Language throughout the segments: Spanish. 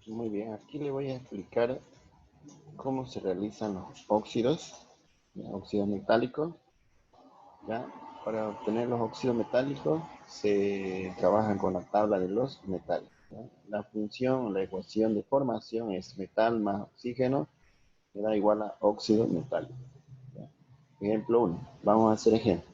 Muy bien, aquí le voy a explicar cómo se realizan los óxidos, ¿ya? Óxidos metálicos. ¿Ya? Para obtener los óxidos metálicos se trabaja con la tabla de los metales. ¿Ya? La función, la ecuación de formación es metal más oxígeno, que da igual a óxido metálico. ¿Ya? Ejemplo 1. Vamos a hacer ejemplo.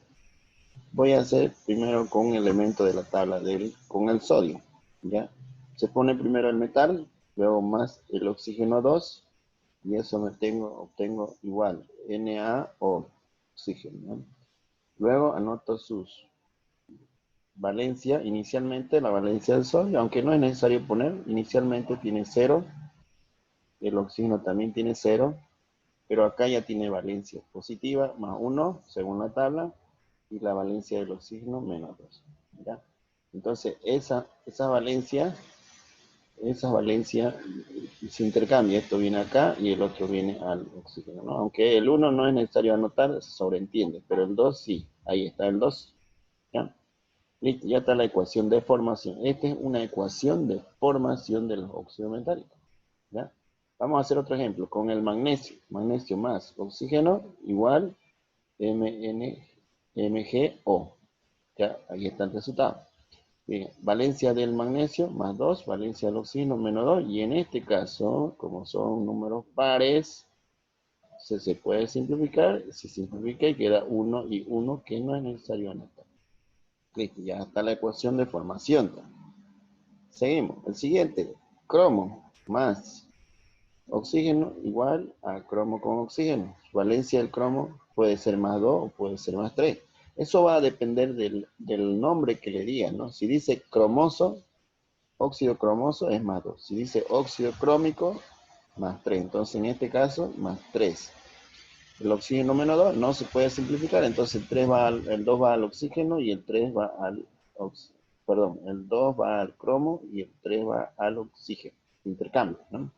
Voy a hacer primero con un elemento de la tabla con el sodio. ¿Ya? Se pone primero el metal, luego más el oxígeno 2, y eso obtengo igual NaO, oxígeno. ¿No? Luego anoto sus valencia, inicialmente la valencia del sodio, aunque no es necesario poner, inicialmente tiene 0, el oxígeno también tiene 0, pero acá ya tiene valencia positiva más 1 según la tabla, y la valencia del oxígeno menos 2. ¿Ya? Entonces esa valencia se intercambia, esto viene acá y el otro viene al oxígeno, ¿no? Aunque el 1 no es necesario anotar, se sobreentiende, pero el 2 sí, ahí está el 2. ¿Ya? Listo, ya está la ecuación de formación. Esta es una ecuación de formación de los óxidos metálicos. ¿Ya? Vamos a hacer otro ejemplo con el magnesio. Magnesio más oxígeno igual MgO. Ya, ahí está el resultado. Bien, valencia del magnesio más 2, valencia del oxígeno menos 2. Y en este caso, como son números pares, se puede simplificar. Se simplifica y queda 1 y 1, que no es necesario anotar. Listo, ya está la ecuación de formación. Seguimos. El siguiente, cromo más oxígeno igual a cromo con oxígeno. Valencia del cromo puede ser más 2 o puede ser más 3. Eso va a depender del nombre que le digan, ¿no? Si dice cromoso, óxido cromoso es más 2. Si dice óxido crómico, más 3. Entonces, en este caso, más 3. El oxígeno menos 2 no se puede simplificar, entonces el 2 va al oxígeno y el 3 va al oxígeno. Perdón, el 2 va al cromo y el 3 va al oxígeno. Intercambio, ¿no?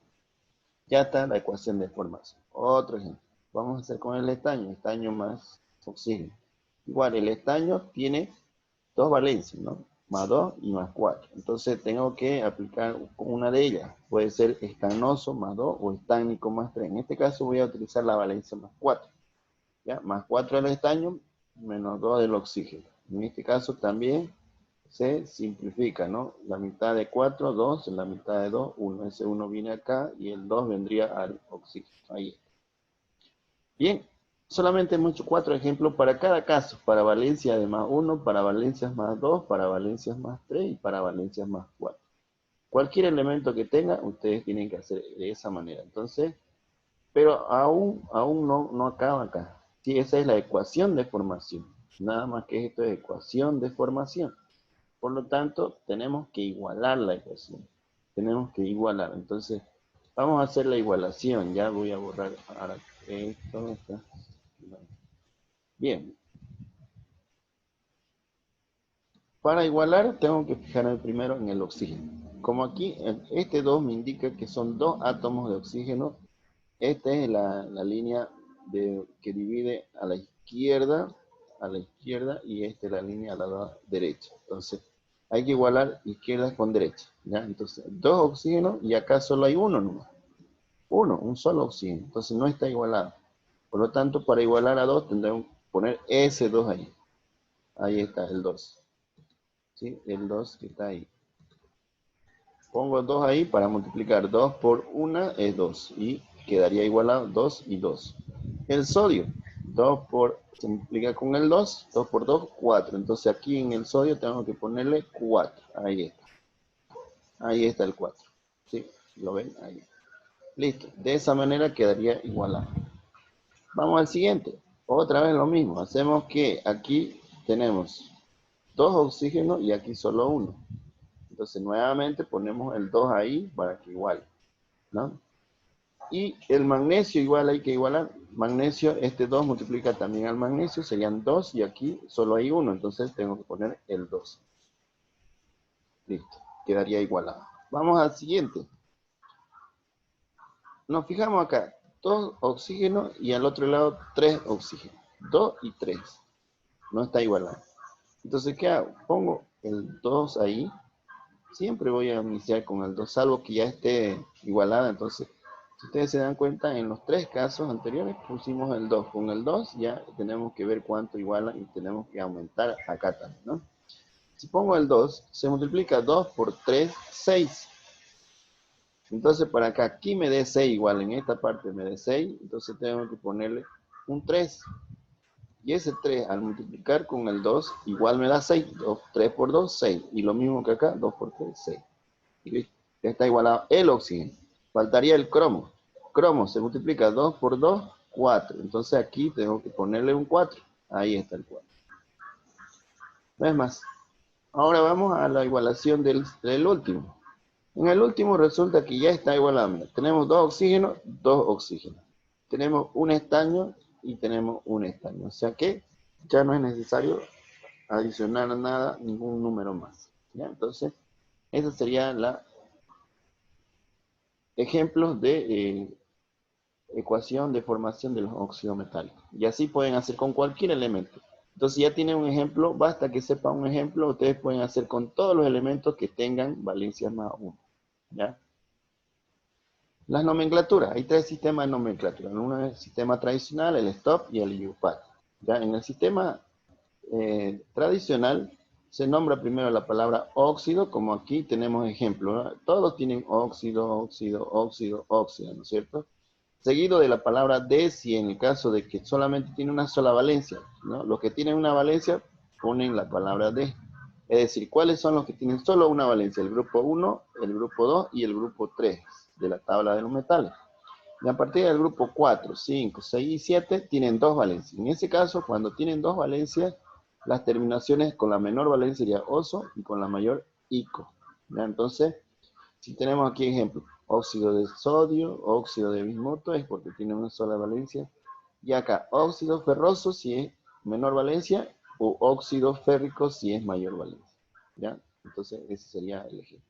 Ya está la ecuación de formación. Otro ejemplo. Vamos a hacer con el estaño más oxígeno. Igual, el estaño tiene dos valencias, ¿no? Más 2 y más 4. Entonces tengo que aplicar una de ellas. Puede ser estanoso más 2 o estánico más 3. En este caso voy a utilizar la valencia más 4. ¿Ya? Más 4 del estaño, menos 2 del oxígeno. En este caso también se simplifica, ¿no? La mitad de 4, 2, la mitad de 2, 1. Ese 1 viene acá y el 2 vendría al oxígeno. Ahí está. Bien, solamente hemos hecho 4 ejemplos para cada caso. Para valencia de más 1, para valencias más 2, para valencias más 3 y para valencias más 4. Cualquier elemento que tenga, ustedes tienen que hacer de esa manera. Entonces, pero aún no acaba acá. Sí, esa es la ecuación de formación. Nada más que esto es ecuación de formación. Por lo tanto, tenemos que igualar la ecuación. Tenemos que igualar. Entonces, vamos a hacer la igualación. Ya voy a borrar ahora esto. Bien. Para igualar, tengo que fijarme primero en el oxígeno. Como aquí, este 2 me indica que son 2 átomos de oxígeno. Esta es la línea que divide a la izquierda, y esta es la línea a la derecha. Entonces, hay que igualar izquierda con derecha. ¿Ya? Entonces, 2 oxígenos y acá solo hay uno nomás. Un solo oxígeno. Entonces, no está igualado. Por lo tanto, para igualar a 2 tendremos que poner ese 2 ahí. Ahí está el 2. ¿Sí? El 2 que está ahí. Pongo 2 ahí para multiplicar. 2 por 1 es 2. Y quedaría igualado 2 y 2. El sodio. Se multiplica con el 2. 2 por 2, 4. Entonces aquí en el sodio tengo que ponerle 4. Ahí está. Ahí está el 4. ¿Sí? ¿Lo ven? Ahí. Listo. De esa manera quedaría igualado. Vamos al siguiente. Otra vez lo mismo. Hacemos que aquí tenemos 2 oxígenos y aquí solo 1. Entonces nuevamente ponemos el 2 ahí para que iguale, ¿no? Y el magnesio igual hay que igualar. Magnesio, este 2 multiplica también al magnesio, serían 2 y aquí solo hay 1, entonces tengo que poner el 2. Listo, quedaría igualado. Vamos al siguiente. Nos fijamos acá, 2 oxígenos y al otro lado 3 oxígenos. 2 y 3. No está igualado. Entonces, ¿qué hago? Pongo el 2 ahí Siempre voy a iniciar con el 2, salvo que ya esté igualada. Entonces, si ustedes se dan cuenta, en los tres casos anteriores pusimos el 2. Con el 2 ya tenemos que ver cuánto iguala y tenemos que aumentar acá también, ¿no? Si pongo el 2, se multiplica 2 por 3, 6. Entonces, para que aquí me dé 6 igual, en esta parte me dé 6, entonces tengo que ponerle un 3. Y ese 3 al multiplicar con el 2 igual me da 6. 3 por 2, 6. Y lo mismo que acá, 2 por 3, 6. Y listo. Está igualado el oxígeno. Faltaría el cromo. Cromo se multiplica 2 por 2, 4. Entonces aquí tengo que ponerle un 4. Ahí está el 4. No es más. Ahora vamos a la igualación del último. En el último resulta que ya está igualado. Mira, tenemos 2 oxígenos, 2 oxígenos. Tenemos un estaño y tenemos un estaño. O sea que ya no es necesario adicionar nada, ningún número más. ¿Ya? Entonces, esa sería la ejemplos de ecuación de formación de los óxidos metálicos. Y así pueden hacer con cualquier elemento. Entonces ya tienen un ejemplo, basta que sepan un ejemplo, ustedes pueden hacer con todos los elementos que tengan valencias más 1. ¿Ya? Las nomenclaturas, hay tres sistemas de nomenclatura. Uno es el sistema tradicional, el stop y el IUPAC. ¿Ya? En el sistema tradicional se nombra primero la palabra óxido, como aquí tenemos ejemplo, ¿no? Todos tienen óxido, óxido, óxido, óxido, ¿no es cierto? Seguido de la palabra de, si en el caso de que solamente tiene una sola valencia, ¿no? Los que tienen una valencia ponen la palabra de. Es decir, ¿cuáles son los que tienen solo una valencia? El grupo 1, el grupo 2 y el grupo 3 de la tabla de los metales. Y a partir del grupo 4, 5, 6 y 7 tienen dos valencias. En ese caso, cuando tienen dos valencias, las terminaciones con la menor valencia sería oso y con la mayor ico. ¿Ya? Entonces, si tenemos aquí ejemplo, óxido de sodio, óxido de bismuto, es porque tiene una sola valencia. Y acá, óxido ferroso si es menor valencia, o óxido férrico si es mayor valencia. ¿Ya? Entonces, ese sería el ejemplo.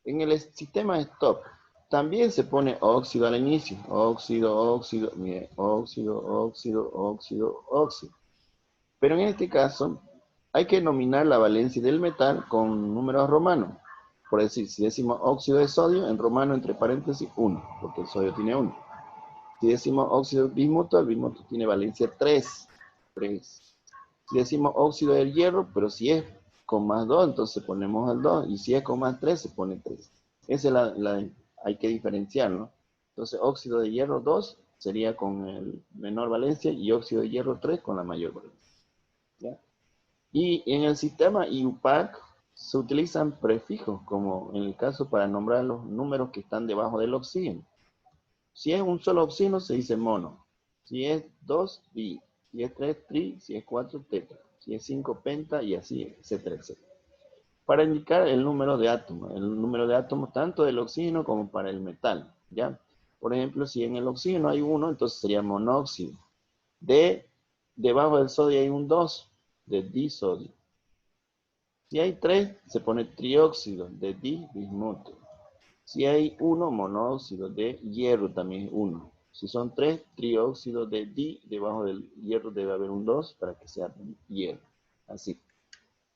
En el sistema stop, también se pone óxido al inicio. Óxido, óxido, mire, óxido, óxido, óxido, óxido. Pero en este caso, hay que nominar la valencia del metal con números romanos. Por decir, si decimos óxido de sodio, en romano entre paréntesis 1, porque el sodio tiene 1. Si decimos óxido de bismuto, el bismuto tiene valencia 3. 3. Si decimos óxido del hierro, pero si es con más 2, entonces ponemos el 2. Y si es con más 3, se pone 3. Esa es hay que diferenciar, ¿no? Entonces, óxido de hierro 2 sería con el menor valencia y óxido de hierro 3 con la mayor valencia. ¿Ya? Y en el sistema IUPAC se utilizan prefijos, como en el caso para nombrar los números que están debajo del oxígeno. Si es un solo oxígeno, se dice mono. Si es 2, bi. Si es 3, tri. Si es 4, tetra. Si es 5, penta, y así, etcétera, etcétera. Para indicar el número de átomos tanto del oxígeno como para el metal, ¿ya? Por ejemplo, si en el oxígeno hay 1, entonces sería monóxido. Debajo del sodio hay un 2, de disodio. Si hay 3, se pone trióxido de bismuto. Si hay 1, monóxido de hierro, también es 1. Si son 3, trióxido de debajo del hierro debe haber un 2 para que sea hierro. Así.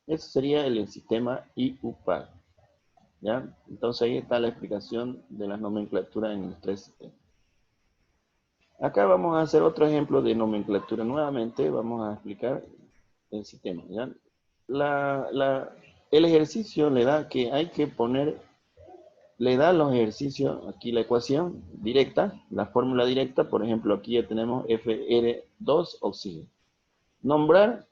Eso sería el sistema IUPAC. ¿Ya? Entonces ahí está la explicación de las nomenclaturas en los tres sistemas. Acá vamos a hacer otro ejemplo de nomenclatura nuevamente. Vamos a explicar el sistema. ¿Ya? El ejercicio le da que hay que poner, le da los ejercicios, aquí la ecuación directa, la fórmula directa, por ejemplo, aquí ya tenemos Fr2 oxígeno. Nombrar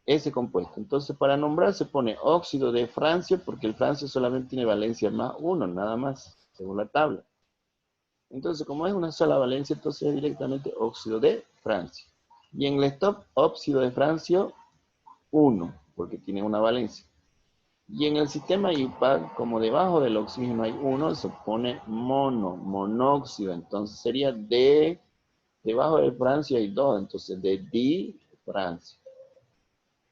ese compuesto. Entonces, para nombrar se pone óxido de francio, porque el francio solamente tiene valencia más 1, nada más, según la tabla. Entonces, como es una sola valencia, entonces es directamente óxido de francio. Y en el stop, óxido de francio 1, porque tiene una valencia. Y en el sistema IUPAC, como debajo del oxígeno hay 1, se pone monóxido. Entonces sería debajo del francio hay 2, entonces de difrancio.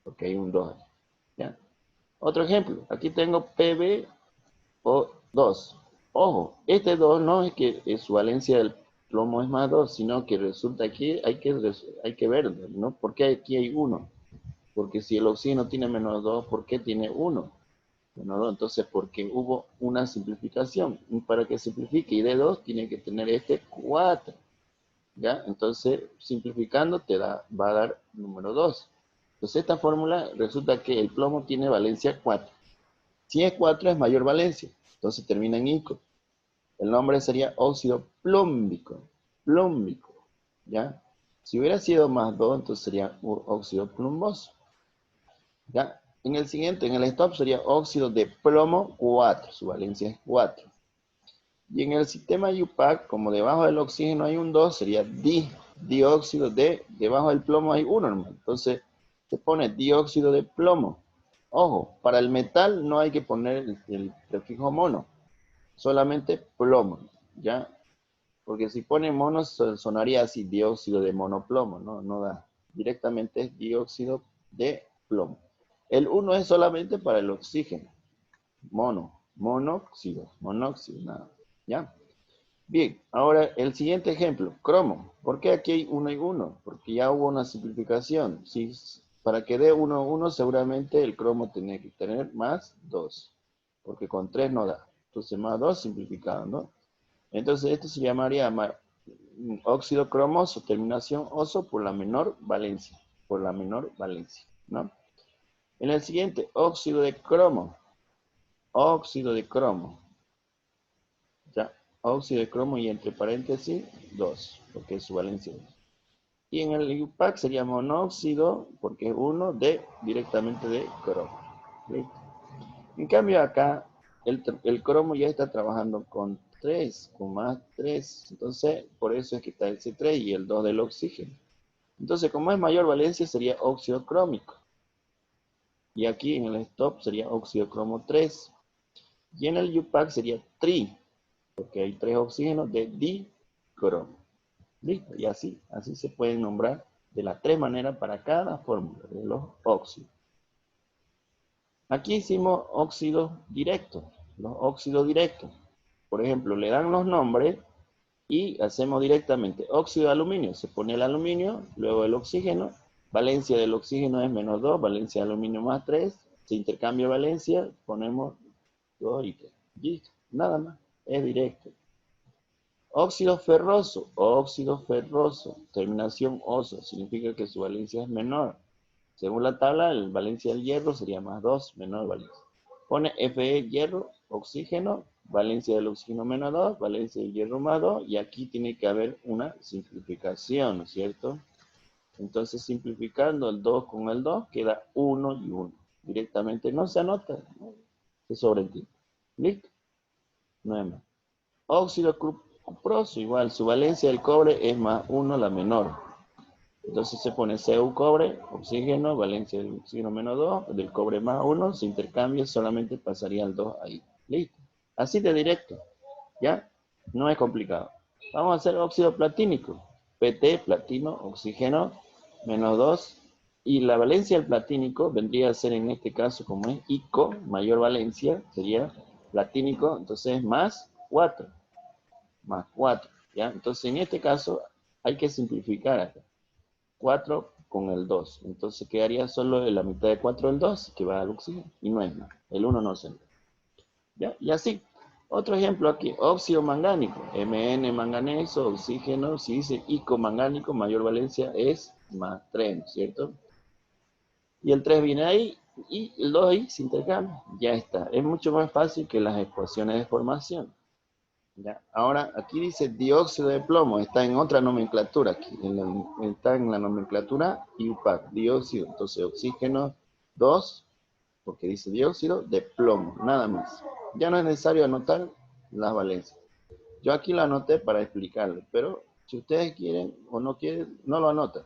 Porque hay un 2. ¿Ya? Otro ejemplo, aquí tengo PbO2. Ojo, este 2 no es que su valencia del plomo es más 2, sino que resulta que hay que ver, ¿no? ¿Por qué aquí hay 1? Porque si el oxígeno tiene menos 2, ¿por qué tiene 1? menos 2. Entonces, porque hubo una simplificación. Y para que simplifique y dé 2, tiene que tener este 4. ¿Ya? Entonces, simplificando va a dar número 2. Entonces, esta fórmula resulta que el plomo tiene valencia 4. Si es 4, es mayor valencia. Entonces, termina en ico. El nombre sería óxido plómbico. Plómbico. ¿Ya? Si hubiera sido más 2, entonces sería óxido plumboso. ¿Ya? En el siguiente, en el stop, sería óxido de plomo 4. Su valencia es 4. Y en el sistema UPAC, como debajo del oxígeno hay un 2, sería dióxido de, debajo del plomo hay 1, hermano. Entonces, se pone dióxido de plomo. Ojo, para el metal no hay que poner el prefijo mono, solamente plomo, ¿ya? Porque si pone mono, sonaría así, dióxido de monoplomo, ¿no? No da. Directamente es dióxido de plomo. El 1 es solamente para el oxígeno. Monóxido, nada. ¿Ya? Bien, ahora el siguiente ejemplo, cromo. ¿Por qué aquí hay 1 y 1? Porque ya hubo una simplificación. Si, para que dé 1, 1, seguramente el cromo tiene que tener más 2. Porque con 3 no da. Entonces más 2 simplificado, ¿no? Entonces esto se llamaría óxido cromoso, terminación oso por la menor valencia. Por la menor valencia, ¿no? En el siguiente, óxido de cromo. Óxido de cromo. ¿Ya? Óxido de cromo y entre paréntesis 2, porque es su valencia 2. Y en el UPAC sería monóxido, porque es 1 directamente de cromo. ¿Listo? En cambio acá, el cromo ya está trabajando con 3, con más 3. Entonces, por eso es que está el C3 y el 2 del oxígeno. Entonces, como es mayor valencia, sería óxido crómico. Y aquí en el stop sería óxido cromo 3. Y en el UPAC sería tri, porque hay 3 oxígenos de dicromo. Listo, y así se pueden nombrar de las 3 maneras para cada fórmula de los óxidos. Aquí hicimos óxidos directos, los óxidos directos. Por ejemplo, le dan los nombres y hacemos directamente óxido de aluminio. Se pone el aluminio, luego el oxígeno. Valencia del oxígeno es menos 2, valencia de aluminio más 3. Se intercambia valencia, ponemos 2 y 3. Listo, nada más, es directo. Óxido ferroso, terminación oso, significa que su valencia es menor. Según la tabla, la valencia del hierro sería más 2, menor valencia. Pone Fe, hierro, oxígeno, valencia del oxígeno menos 2, valencia del hierro más 2, y aquí tiene que haber una simplificación, ¿no es cierto? Entonces, simplificando el 2 con el 2, queda 1 y 1. Directamente no se anota, ¿no? Se sobreentiende. ¿Listo? No hay más. Óxido cuproso, igual, su valencia del cobre es más 1, la menor. Entonces se pone Cu cobre, oxígeno, valencia del oxígeno menos 2, del cobre más 1, se intercambia, solamente pasaría el 2 ahí. Listo. Así de directo. ¿Ya? No es complicado. Vamos a hacer óxido platínico. PT, platino, oxígeno, menos 2. Y la valencia del platínico vendría a ser en este caso, como es ICO, mayor valencia, sería platínico, entonces más 4. Más 4. ¿Ya? Entonces en este caso hay que simplificar acá. 4 con el 2. Entonces quedaría solo en la mitad de 4 el 2, que va al oxígeno, y no es más. El 1 no se entra. ¿Ya? Y así. Otro ejemplo aquí, óxido mangánico, Mn manganeso, oxígeno, si dice ico mangánico, mayor valencia es más 3, ¿no es cierto? Y el 3 viene ahí, y el 2 ahí se intercambia, ya está. Es mucho más fácil que las ecuaciones de formación. ¿Ya? Ahora, aquí dice dióxido de plomo, está en otra nomenclatura aquí, está en la nomenclatura IUPAC, dióxido, entonces oxígeno 2, porque dice dióxido de plomo, nada más. Ya no es necesario anotar las valencias. Yo aquí lo anoté para explicarle, pero si ustedes quieren o no quieren, no lo anotan.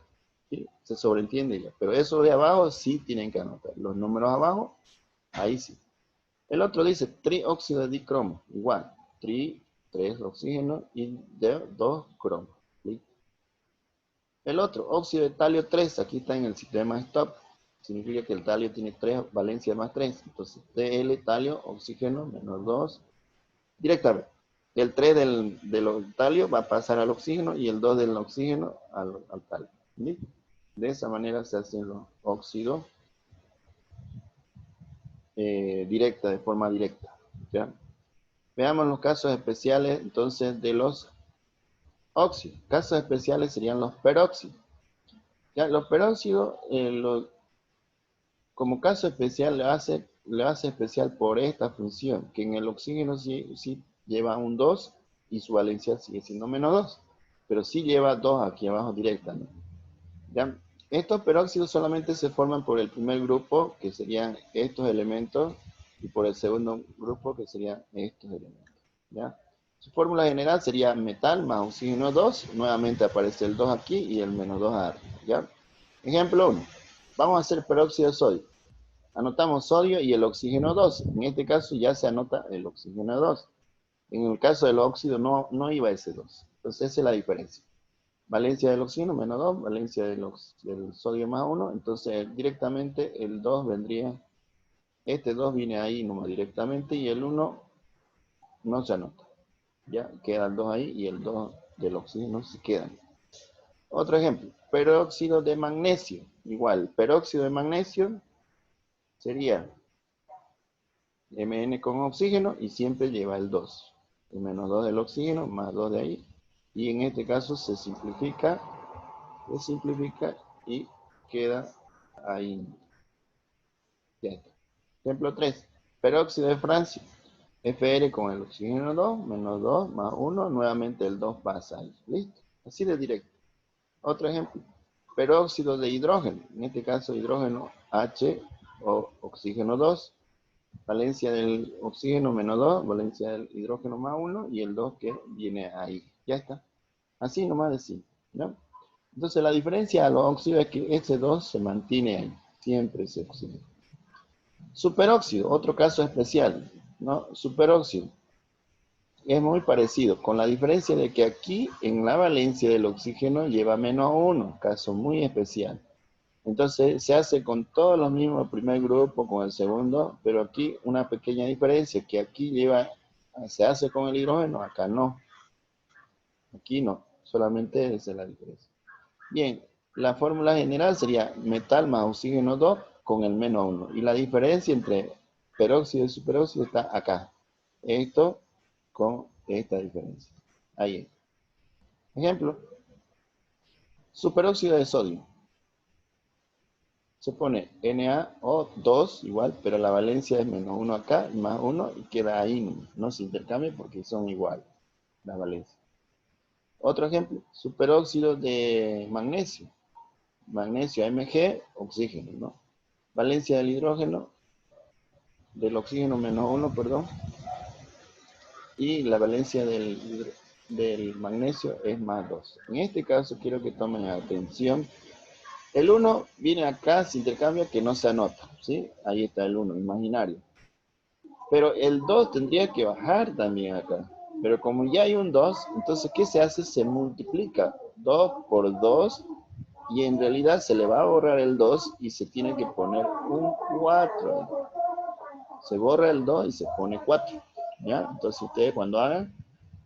¿Sí? Se sobreentiende ya, pero eso de abajo sí tienen que anotar. Los números abajo, ahí sí. El otro dice trióxido de dicromo, igual, 3 oxígeno y 2 cromo. ¿Listo? El otro, óxido de talio 3, aquí está en el sistema stop. Significa que el talio tiene 3 valencia más 3. Entonces, Tl, talio, oxígeno, menos 2. Directamente. El 3 del talio va a pasar al oxígeno y el 2 del oxígeno al talio. ¿Listo? De esa manera se hacen los óxidos directa, de forma directa. ¿Ya? Veamos los casos especiales entonces de los óxidos. Casos especiales serían los peróxidos. ¿Ya? Los peróxidos, como caso especial, le hace especial por esta función, que en el oxígeno sí lleva un 2 y su valencia sigue siendo -2, pero sí lleva 2 aquí abajo directamente. ¿Ya? Estos peróxidos solamente se forman por el primer grupo, que serían estos elementos, y por el segundo grupo, que serían estos elementos. ¿Ya? Su fórmula general sería metal más oxígeno 2, nuevamente aparece el 2 aquí y el -2 arriba. ¿Ya? Ejemplo 1. Vamos a hacer peróxido de sodio. Anotamos sodio y el oxígeno 2. En este caso ya se anota el oxígeno 2. En el caso del óxido no iba ese 2. Entonces esa es la diferencia. Valencia del oxígeno -2, valencia del sodio +1. Entonces directamente el 2 vendría, este 2 viene ahí nomás directamente y el 1 no se anota. Ya queda el 2 ahí y el 2 del oxígeno se queda. Otro ejemplo, peróxido de magnesio. Igual, peróxido de magnesio sería Mn con oxígeno y siempre lleva el 2. El -2 del oxígeno más 2 de ahí. Y en este caso se simplifica y queda ahí. Ya está. Ejemplo 3. Peróxido de francio. Fr con el oxígeno 2, -2 más 1. Nuevamente el 2 pasa ahí. Listo. Así de directo. Otro ejemplo. Peróxido de hidrógeno. En este caso hidrógeno H o oxígeno 2. Valencia del oxígeno -2, valencia del hidrógeno +1 y el 2 que viene ahí. Ya está. Así nomás de simple, ¿no? Entonces la diferencia a los óxidos es que ese 2 se mantiene ahí. Siempre ese óxido. Superóxido, otro caso especial, ¿no? Superóxido. Es muy parecido, con la diferencia de que aquí en la valencia del oxígeno lleva -1, caso muy especial. Entonces se hace con todos los mismos, el primer grupo con el segundo, pero aquí una pequeña diferencia, que aquí se hace con el hidrógeno, acá no. Aquí no, solamente esa es la diferencia. Bien, la fórmula general sería metal más oxígeno 2 con el -1. Y la diferencia entre peróxido y superóxido está acá. Esto con esta diferencia. Ahí. Ejemplo, superóxido de sodio. Se pone NaO2 igual, pero la valencia es -1 acá, +1 y queda ahí, no se intercambia porque son iguales las valencias. Otro ejemplo, superóxido de magnesio. Magnesio Mg, oxígeno, ¿no? Valencia del hidrógeno, del oxígeno -1, perdón, y la valencia del magnesio es +2. En este caso quiero que tomen atención. El 1 viene acá, se intercambia, que no se anota, ¿sí? Ahí está el 1, imaginario. Pero el 2 tendría que bajar también acá. Pero como ya hay un 2, entonces ¿qué se hace? Se multiplica 2 por 2 y en realidad se le va a borrar el 2 y se tiene que poner un 4. Se borra el 2 y se pone 4. ¿Ya? Entonces ustedes cuando hagan,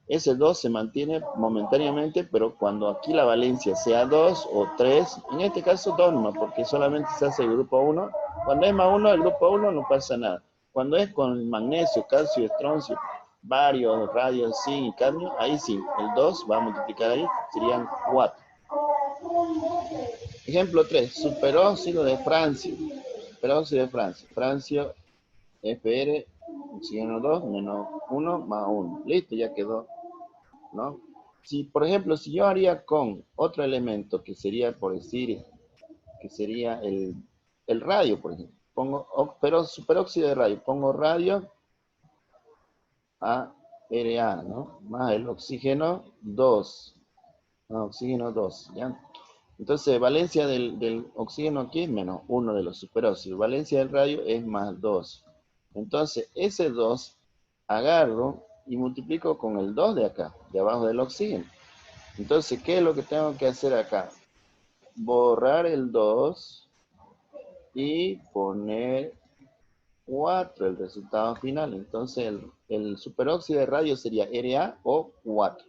ese 2 se mantiene momentáneamente, pero cuando aquí la valencia sea 2 o 3, en este caso 2 nomás, porque solamente se hace el grupo 1. Cuando es +1, el grupo 1 no pasa nada. Cuando es con magnesio, calcio, estroncio, varios, radio, zinc y cadmio, ahí sí, el 2 va a multiplicar ahí, serían 4. Ejemplo 3, superóxido de francio. Superóxido de francio. Francio, Fr, oxígeno 2, -1 más 1. Listo, ya quedó, ¿no? Si, por ejemplo, si yo haría con otro elemento que sería, por decir, que sería el radio, por ejemplo. Pero superóxido de radio, pongo radio a Ra, ¿no? Más el oxígeno 2. No, oxígeno 2, ¿ya? Entonces, valencia del oxígeno aquí es -1 de los superóxidos. Valencia del radio es +2. Entonces, ese 2 agarro y multiplico con el 2 de acá, de abajo del oxígeno. Entonces, ¿qué es lo que tengo que hacer acá? Borrar el 2 y poner 4, el resultado final. Entonces, el superóxido de radio sería RaO4.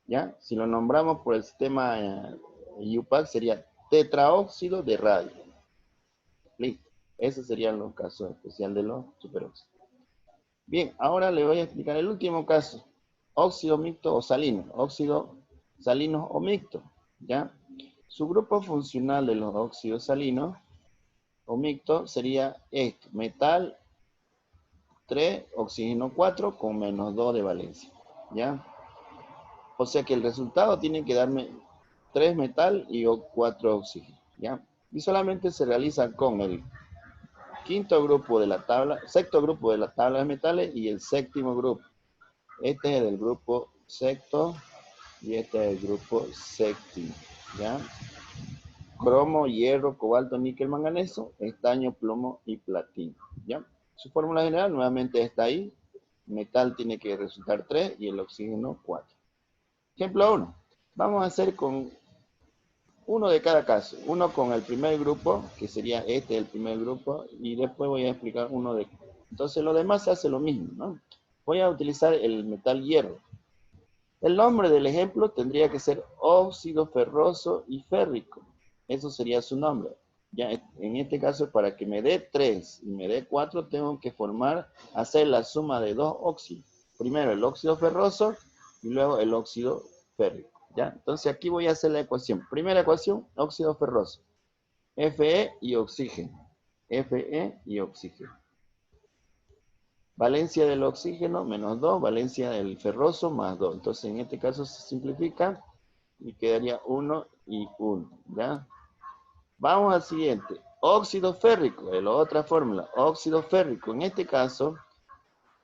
¿Ya? Si lo nombramos por el sistema IUPAC sería tetraóxido de radio. Listo. Esos serían los casos especiales de los superóxidos. Bien, ahora le voy a explicar el último caso. Óxido mixto o salino. Óxido salino o mixto. ¿Ya? Su grupo funcional de los óxidos salinos o mixto sería esto. Metal 3, oxígeno 4 con menos 2 de valencia. ¿Ya? O sea que el resultado tiene que darme 3 metal y 4 oxígeno. ¿Ya? Y solamente se realiza con el quinto grupo de la tabla, sexto grupo de la tabla de metales y el séptimo grupo. Este es el grupo sexto y este es el grupo séptimo. ¿Ya? Cromo, hierro, cobalto, níquel, manganeso, estaño, plomo y platino. ¿Ya? Su fórmula general nuevamente está ahí. Metal tiene que resultar 3 y el oxígeno 4. Ejemplo 1. Vamos a hacer con uno de cada caso. Uno con el primer grupo, que sería este el primer grupo, y después voy a explicar uno de... Entonces lo demás se hace lo mismo, ¿no? Voy a utilizar el metal hierro. El nombre del ejemplo tendría que ser óxido ferroso y férrico. Eso sería su nombre. Ya en este caso, para que me dé 3 y me dé 4, tengo que hacer la suma de dos óxidos. Primero el óxido ferroso y luego el óxido férrico. ¿Ya? Entonces aquí voy a hacer la ecuación. Primera ecuación, óxido ferroso. Fe y oxígeno. Fe y oxígeno. Valencia del oxígeno menos 2, valencia del ferroso más 2. Entonces en este caso se simplifica y quedaría 1 y 1. ¿Ya? Vamos al siguiente. Óxido férrico, es la otra fórmula. Óxido férrico. En este caso,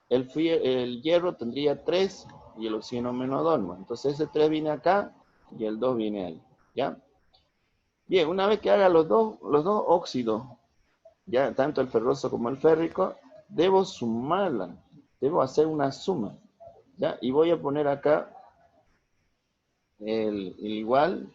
el hierro tendría 3 y el oxígeno menos 2. ¿No? Entonces ese 3 viene acá y el 2 viene ahí. ¿Ya? Bien, una vez que haga los dos óxidos, ya tanto el ferroso como el férrico, debo sumarla. Debo hacer una suma. ¿Ya? Y voy a poner acá el igual.